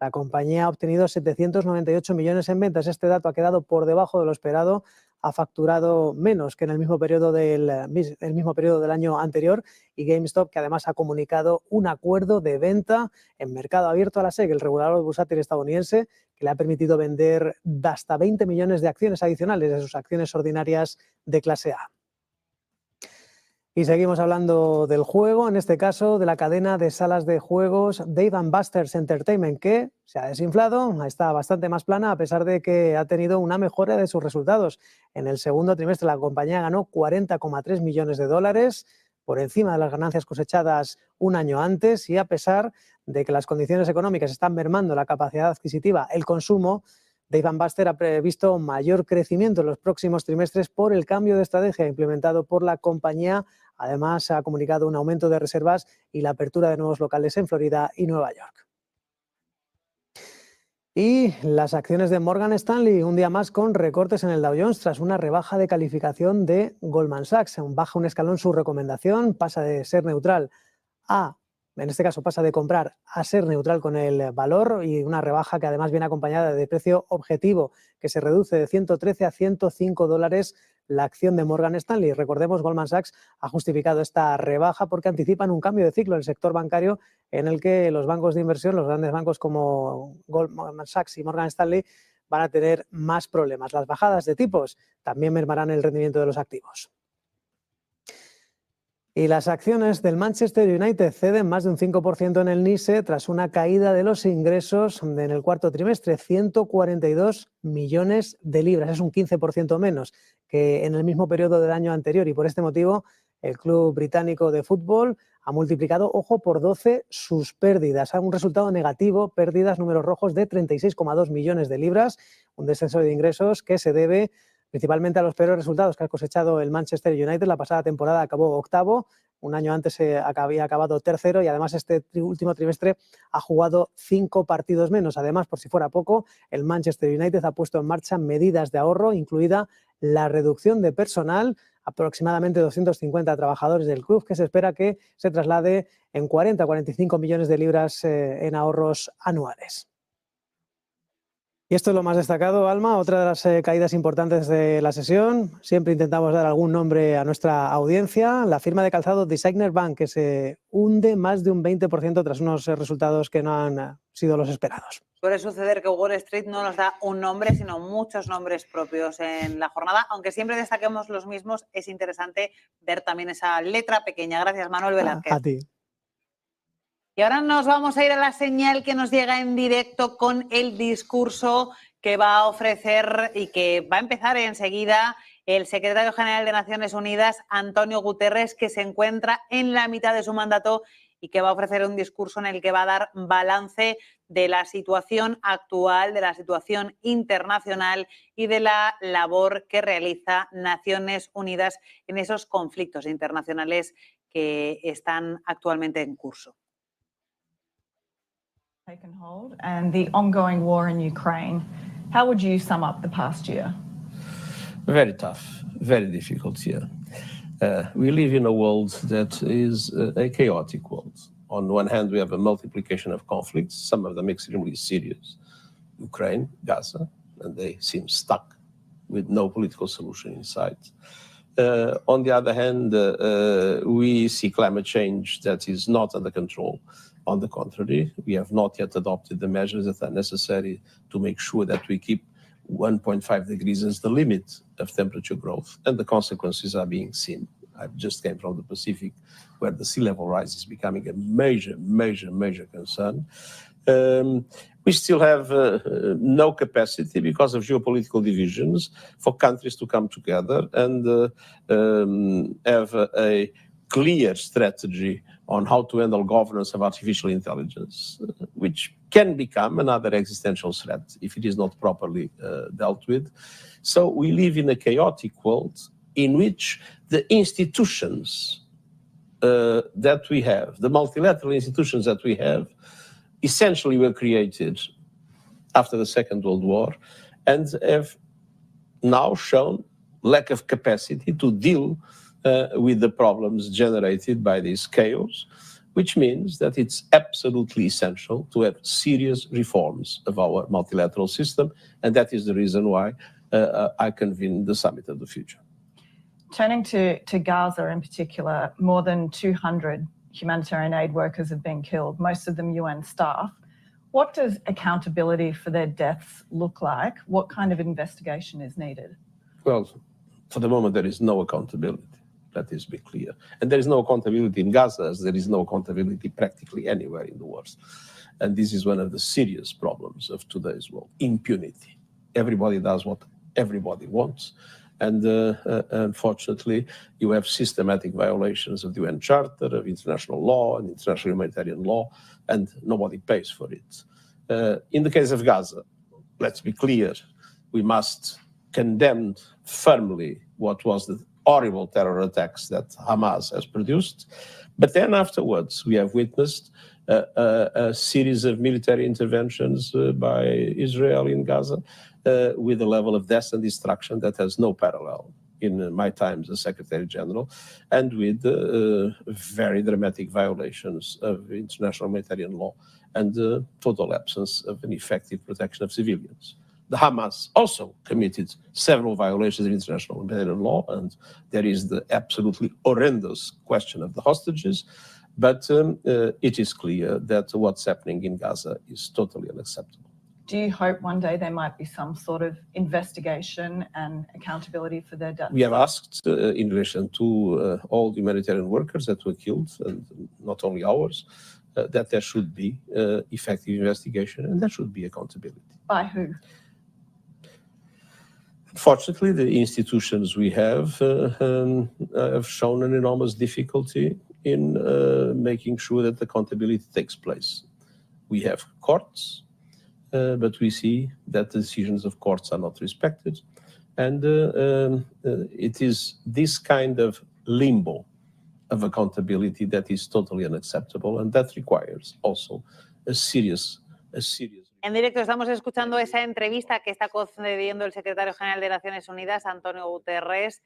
La compañía ha obtenido 798 millones en ventas. Este dato ha quedado por debajo de lo esperado. Ha facturado menos que en el mismo periodo del año anterior, y GameStop, que además ha comunicado un acuerdo de venta en mercado abierto a la SEC, el regulador bursátil estadounidense, que le ha permitido vender hasta 20 millones de acciones adicionales de sus acciones ordinarias de clase A. Y seguimos hablando del juego, en este caso de la cadena de salas de juegos Dave & Buster's Entertainment, que se ha desinflado, está bastante más plana a pesar de que ha tenido una mejora de sus resultados. En el segundo trimestre la compañía ganó 40,3 millones de dólares, por encima de las ganancias cosechadas un año antes, y a pesar de que las condiciones económicas están mermando la capacidad adquisitiva, el consumo, Dave & Buster ha previsto mayor crecimiento en los próximos trimestres por el cambio de estrategia implementado por la compañía. Además, ha comunicado un aumento de reservas y la apertura de nuevos locales en Florida y Nueva York. Y las acciones de Morgan Stanley, un día más con recortes en el Dow Jones tras una rebaja de calificación de Goldman Sachs. Baja un escalón su recomendación, pasa de ser neutral a, en este caso pasa de comprar a ser neutral con el valor, y una rebaja que además viene acompañada de precio objetivo, que se reduce de 113 a 105 dólares la acción de Morgan Stanley. Recordemos, Goldman Sachs ha justificado esta rebaja porque anticipan un cambio de ciclo en el sector bancario en el que los bancos de inversión, los grandes bancos como Goldman Sachs y Morgan Stanley, van a tener más problemas. Las bajadas de tipos también mermarán el rendimiento de los activos. Y las acciones del Manchester United ceden más de un 5% en el NYSE tras una caída de los ingresos en el cuarto trimestre, 142 millones de libras. Es un 15% menos que en el mismo periodo del año anterior, y por este motivo el club británico de fútbol ha multiplicado, ojo, por 12 sus pérdidas. Un resultado negativo, pérdidas, números rojos de 36,2 millones de libras, un descenso de ingresos que se debe principalmente a los peores resultados que ha cosechado el Manchester United. La pasada temporada acabó octavo, un año antes había acabado tercero, y además este último trimestre ha jugado 5 partidos menos. Además, por si fuera poco, el Manchester United ha puesto en marcha medidas de ahorro, incluida la reducción de personal, aproximadamente 250 trabajadores del club, que se espera que se traslade en 40-45 millones de libras en ahorros anuales. Y esto es lo más destacado, Alma. Otra de las caídas importantes de la sesión. Siempre intentamos dar algún nombre a nuestra audiencia. La firma de calzado Designer Bank, que se hunde más de un 20% tras unos resultados que no han sido los esperados. Suele suceder que Wall Street no nos da un nombre, sino muchos nombres propios en la jornada. Aunque siempre destaquemos los mismos, es interesante ver también esa letra pequeña. Gracias, Manuel Velázquez. A ti. Y ahora nos vamos a ir a la señal que nos llega en directo con el discurso que va a ofrecer y que va a empezar enseguida el secretario general de Naciones Unidas, Antonio Guterres, que se encuentra en la mitad de su mandato y que va a ofrecer un discurso en el que va a dar balance de la situación actual, de la situación internacional y de la labor que realiza Naciones Unidas en esos conflictos internacionales que están actualmente en curso. Taken hold and the ongoing war in Ukraine. How would you sum up the past year? Very tough, very difficult year. We live in a world that is a chaotic world. On one hand, we have a multiplication of conflicts, some of them extremely serious. Ukraine, Gaza, and they seem stuck with no political solution in sight. On the other hand, we see climate change that is not under control. On the contrary, we have not yet adopted the measures that are necessary to make sure that we keep 1.5 degrees as the limit of temperature growth, and the consequences are being seen. I just came from the Pacific, where the sea level rise is becoming a major concern. We still have no capacity, because of geopolitical divisions, for countries to come together and have a clear strategy on how to handle governance of artificial intelligence, which can become another existential threat if it is not properly dealt with. So we live in a chaotic world in which the institutions that we have, the multilateral institutions that we have, essentially were created after the Second World War and have now shown lack of capacity to deal with the problems generated by this chaos. which means that it's absolutely essential to have serious reforms of our multilateral system, and that is the reason why I convened the Summit of the Future. Turning to Gaza in particular, more than 200 humanitarian aid workers have been killed, most of them UN staff. What does accountability for their deaths look like? What kind of investigation is needed? Well, for the moment, there is no accountability. Let this be clear. And there is no accountability in Gaza, as there is no accountability practically anywhere in the world. And this is one of the serious problems of today's world: impunity. Everybody does what everybody wants. And unfortunately, you have systematic violations of the UN Charter, of international law and international humanitarian law, and nobody pays for it. In the case of Gaza, let's be clear, we must condemn firmly what was the horrible terror attacks that Hamas has produced. But then afterwards, we have witnessed a series of military interventions by Israel in Gaza with a level of death and destruction that has no parallel in my times as Secretary General, and with very dramatic violations of international humanitarian law and total absence of an effective protection of civilians. The Hamas also committed several violations of international humanitarian law, and there is the absolutely horrendous question of the hostages. But it is clear that what's happening in Gaza is totally unacceptable. Do you hope one day there might be some sort of investigation and accountability for their deaths? We have asked in relation to all the humanitarian workers that were killed, and not only ours, that there should be effective investigation and there should be accountability. By who? Fortunately, the institutions we have shown an enormous difficulty in making sure that accountability takes place. We have courts, but we see that the decisions of courts are not respected. And it is this kind of limbo of accountability that is totally unacceptable, and that requires also a serious. En directo estamos escuchando esa entrevista que está concediendo el secretario general de Naciones Unidas, Antonio Guterres,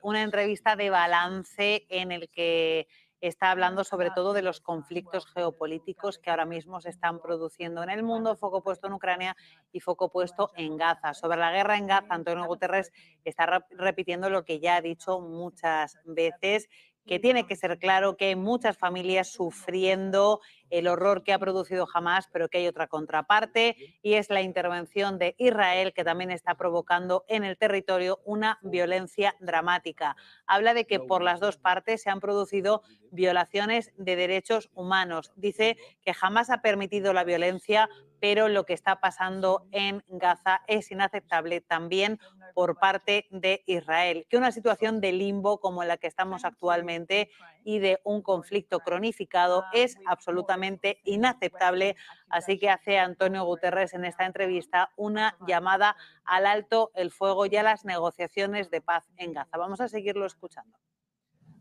una entrevista de balance en el que está hablando sobre todo de los conflictos geopolíticos que ahora mismo se están produciendo en el mundo, foco puesto en Ucrania y foco puesto en Gaza. Sobre la guerra en Gaza, Antonio Guterres está repitiendo lo que ya ha dicho muchas veces, que tiene que ser claro que hay muchas familias sufriendo el horror que ha producido Hamas, pero que hay otra contraparte, y es la intervención de Israel, que también está provocando en el territorio una violencia dramática. Habla de que por las dos partes se han producido violaciones de derechos humanos. Dice que jamás ha permitido la violencia, pero lo que está pasando en Gaza es inaceptable también por parte de Israel. Que una situación de limbo como en la que estamos actualmente y de un conflicto cronificado es absolutamente inaceptable. Así que hace Antonio Guterres en esta entrevista una llamada al alto el fuego y a las negociaciones de paz en Gaza. Vamos a seguirlo escuchando.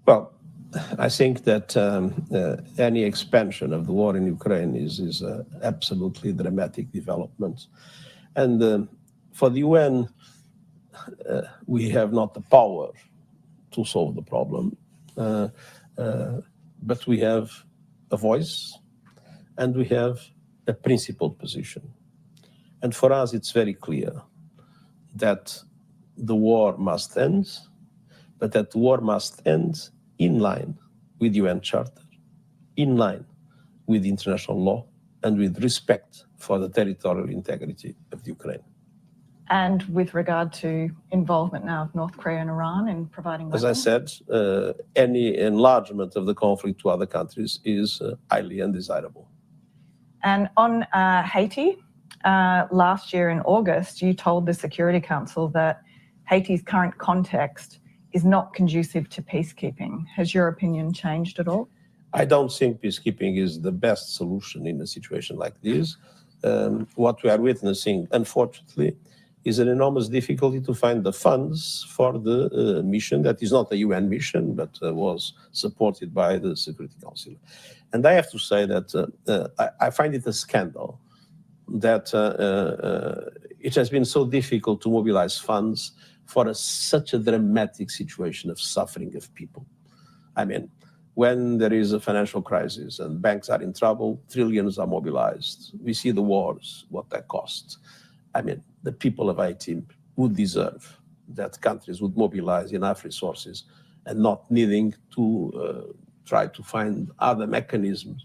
Well, I think that any expansion of the war in Ukraine is absolutely dramatic development. And for the UN, we have not the power to solve the problem, but we have a voice and we have a principled position. And for us, it's very clear that the war must end, but that the war must end in line with UN Charter, in line with international law, and with respect for the territorial integrity of the Ukraine. And with regard to involvement now of North Korea and Iran in providing weapons? As I said, any enlargement of the conflict to other countries is highly undesirable. And on Haiti, last year in August, you told the Security Council that Haiti's current context is not conducive to peacekeeping. Has your opinion changed at all? I don't think peacekeeping is the best solution in a situation like this. What we are witnessing, unfortunately, is an enormous difficulty to find the funds for the mission that is not a UN mission, but was supported by the Security Council. And I have to say that I find it a scandal that it has been so difficult to mobilize funds for such a dramatic situation of suffering of people. I mean, when there is a financial crisis and banks are in trouble, trillions are mobilized. We see the wars, what that costs. I mean, the people of Haiti would deserve that countries would mobilize enough resources and not needing to try to find other mechanisms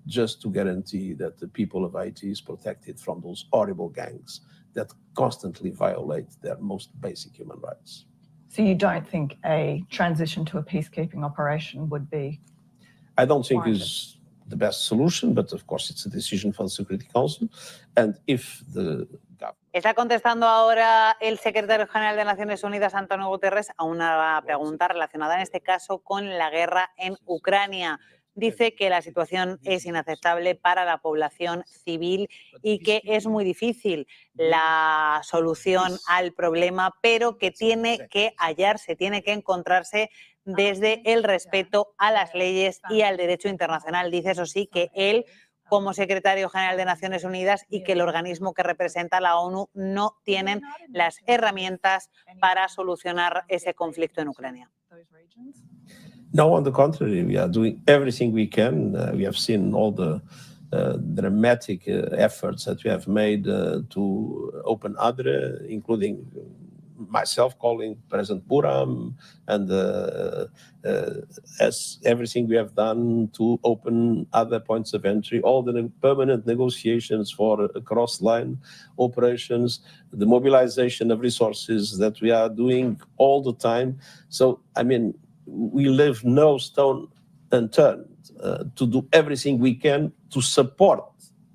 just to guarantee that the people of Haiti is protected from those horrible gangs that constantly violate their most basic human rights. So you don't think a transition to a peacekeeping operation would be? I don't think warranted? is the best solution, but of course it's a decision for the Security Council. And if the government... Está contestando ahora el secretario general de Naciones Unidas, Antonio Guterres, a una pregunta relacionada en este caso con la guerra en Ucrania. Dice que la situación es inaceptable para la población civil y que es muy difícil la solución al problema, pero que tiene que hallarse, tiene que encontrarse desde el respeto a las leyes y al derecho internacional. Dice, eso sí, que él, como secretario general de Naciones Unidas y que el organismo que representa a la ONU no tienen las herramientas para solucionar ese conflicto en Ucrania. No, on the contrary, we are doing everything we can. We have seen all the dramatic efforts that we have made to open ADRE, including myself calling President Buram, and as everything we have done to open other points of entry, all the permanent negotiations for cross-line operations, the mobilization of resources that we are doing all the time. So, I mean, we leave no stone unturned to do everything we can to support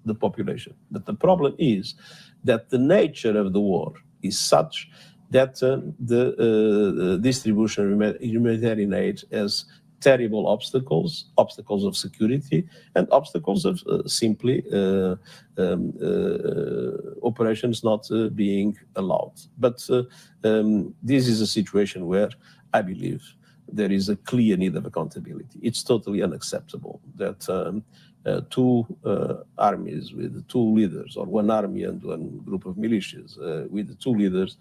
the population. But the problem is that the nature of the war is such that the distribution of humanitarian aid has terrible obstacles of security, and obstacles of simply operations not being allowed. But this is a situation where I believe there is a clear need of accountability. It's totally unacceptable that two armies with two leaders, or one army and one group of militias with two leaders,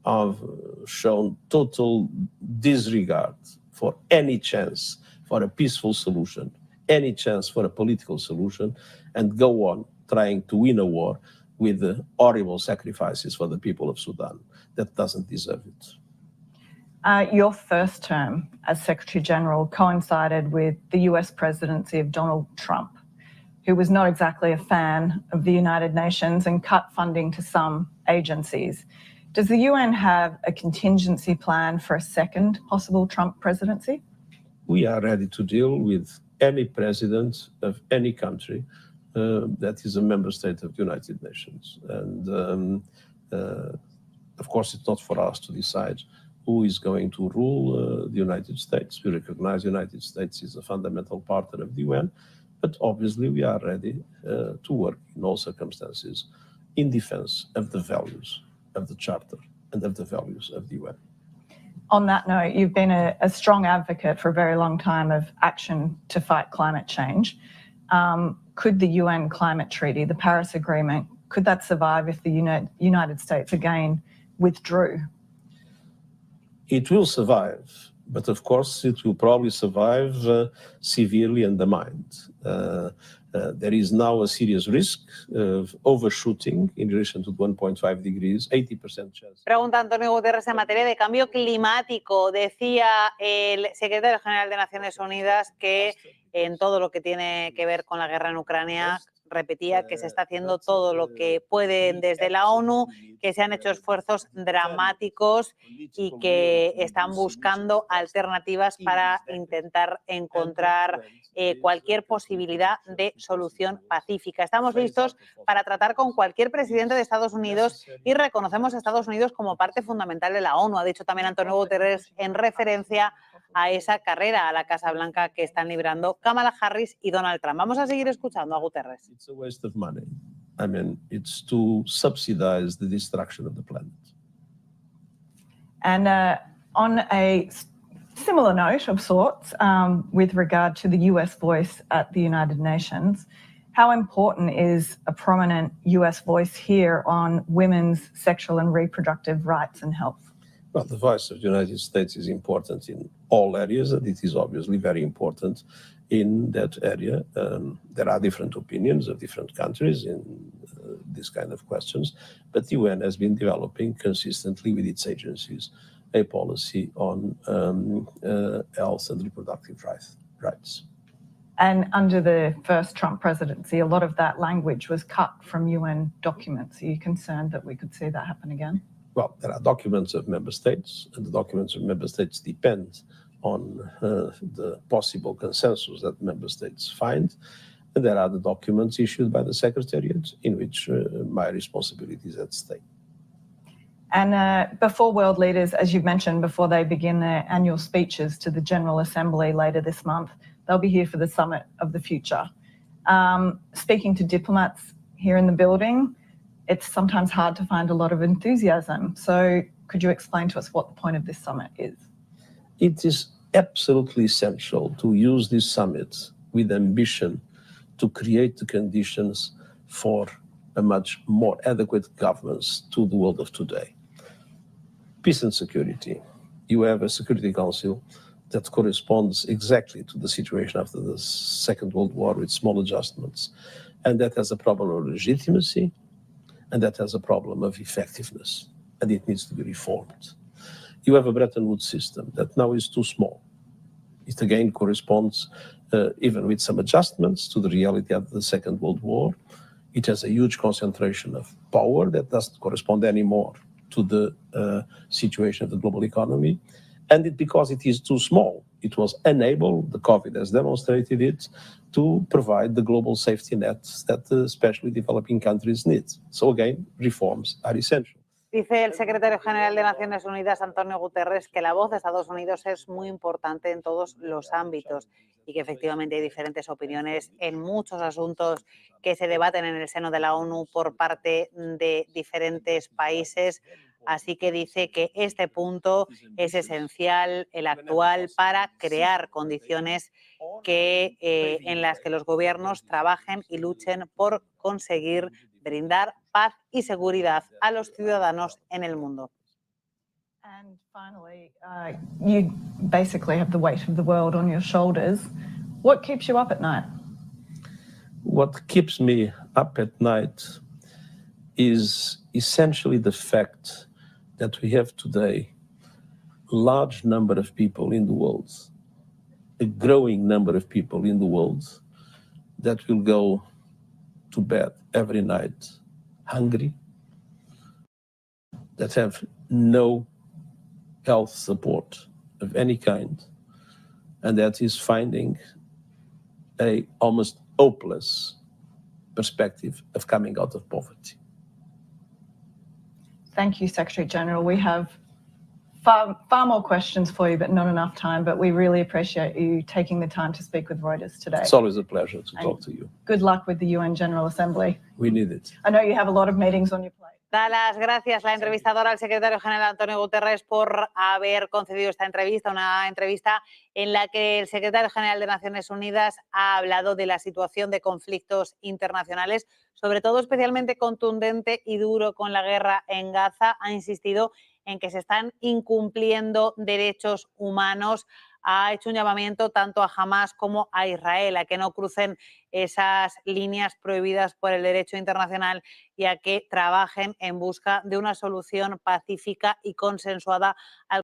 have shown total disregard for any chance for a peaceful solution, any chance for a political solution, and go on trying to win a war with the horrible sacrifices for the people of Sudan that doesn't deserve it. Your first term as Secretary General coincided with the US presidency of Donald Trump, who was not exactly a fan of the United Nations and cut funding to some agencies. Does the UN have a contingency plan for a second possible Trump presidency? We are ready to deal with any president of any country that is a member state of the United Nations. And of course, it's not for us to decide who is going to rule the United States. We recognize the United States is a fundamental partner of the UN, but obviously we are ready to work in all circumstances in defense of the values of the Charter and of the values of the UN. On that note, you've been a strong advocate for a very long time of action to fight climate change. Could the UN climate treaty, the Paris Agreement, could that survive if the United States again withdrew? It will survive, but of course it will probably survive severely undermined. There is now a serious risk of overshooting in relation to 1.5 degrees, 80% chance. Pregunta Antonio Guterres en materia de cambio climático. Decía el secretario general de Naciones Unidas que en todo lo que tiene que ver con la guerra en Ucrania, repetía que se está haciendo todo lo que pueden desde la ONU, que se han hecho esfuerzos dramáticos y que están buscando alternativas para intentar encontrar cualquier posibilidad de solución pacífica. Estamos listos para tratar con cualquier presidente de Estados Unidos y reconocemos a Estados Unidos como parte fundamental de la ONU, ha dicho también Antonio Guterres en referencia a esa carrera a la Casa Blanca que están librando Kamala Harris y Donald Trump. Vamos a seguir escuchando a Guterres. It's a waste of money. I mean, it's to subsidize the destruction of the planet. And on a similar note of sorts, with regard to the US voice at the United Nations, how important is a prominent US voice here on women's sexual and reproductive rights and health? Well, the voice of the United States is important in all areas, and it is obviously very important in that area. There are different opinions of different countries in these kind of questions, but the UN has been developing consistently with its agencies a policy on health and reproductive rights. And under the first Trump presidency, a lot of that language was cut from UN documents. Are you concerned that we could see that happen again? Well, there are documents of member states, and the documents of member states depend on the possible consensus that member states find. And there are the documents issued by the Secretariat in which my responsibility is at stake. And before world leaders, as you've mentioned, before they begin their annual speeches to the General Assembly later this month, they'll be here for the Summit of the Future. Speaking to diplomats here in the building, it's sometimes hard to find a lot of enthusiasm. So could you explain to us what the point of this summit is? It is absolutely essential to use this summit with ambition to create the conditions for a much more adequate governance to the world of today. Peace and security. You have a Security Council that corresponds exactly to the situation after the Second World War with small adjustments, and that has a problem of legitimacy, and that has a problem of effectiveness, and it needs to be reformed. You have a Bretton Woods system that now is too small. It again corresponds, even with some adjustments, to the reality of the Second World War. It has a huge concentration of power that doesn't correspond anymore to the situation of the global economy. And because it is too small, it was unable, the COVID has demonstrated it, to provide the global safety nets that especially developing countries need. So again, reforms are essential. Dice el secretario general de Naciones Unidas, Antonio Guterres, que la voz de Estados Unidos es muy importante en todos los ámbitos y que efectivamente hay diferentes opiniones en muchos asuntos que se debaten en el seno de la ONU por parte de diferentes países. Así que dice que este punto es esencial, el actual, para crear condiciones en las que los gobiernos trabajen y luchen por conseguir brindar paz y seguridad a los ciudadanos en el mundo. And finally, you basically have the weight of the world on your shoulders. What keeps you up at night? What keeps me up at night is essentially the fact that we have today a large number of people in the world, a growing number of people in the world that will go to bed every night hungry, that have no health support of any kind, and that is finding a almost hopeless perspective of coming out of poverty. Thank you, Secretary General. We have far more questions for you, but not enough time. But we really appreciate you taking the time to speak with Reuters today. It's always a pleasure to talk to you. Good luck with the UN General Assembly. We need it. I know you have a lot of meetings on your plate. Da las gracias la entrevistadora al secretario general Antonio Guterres por haber concedido esta entrevista, una entrevista en la que el secretario general de Naciones Unidas ha hablado de la situación de conflictos internacionales, sobre todo especialmente contundente y duro con la guerra en Gaza. Ha insistido en que se están incumpliendo derechos humanos. Ha hecho un llamamiento tanto a Hamás como a Israel a que no crucen esas líneas prohibidas por el derecho internacional y a que trabajen en busca de una solución pacífica y consensuada al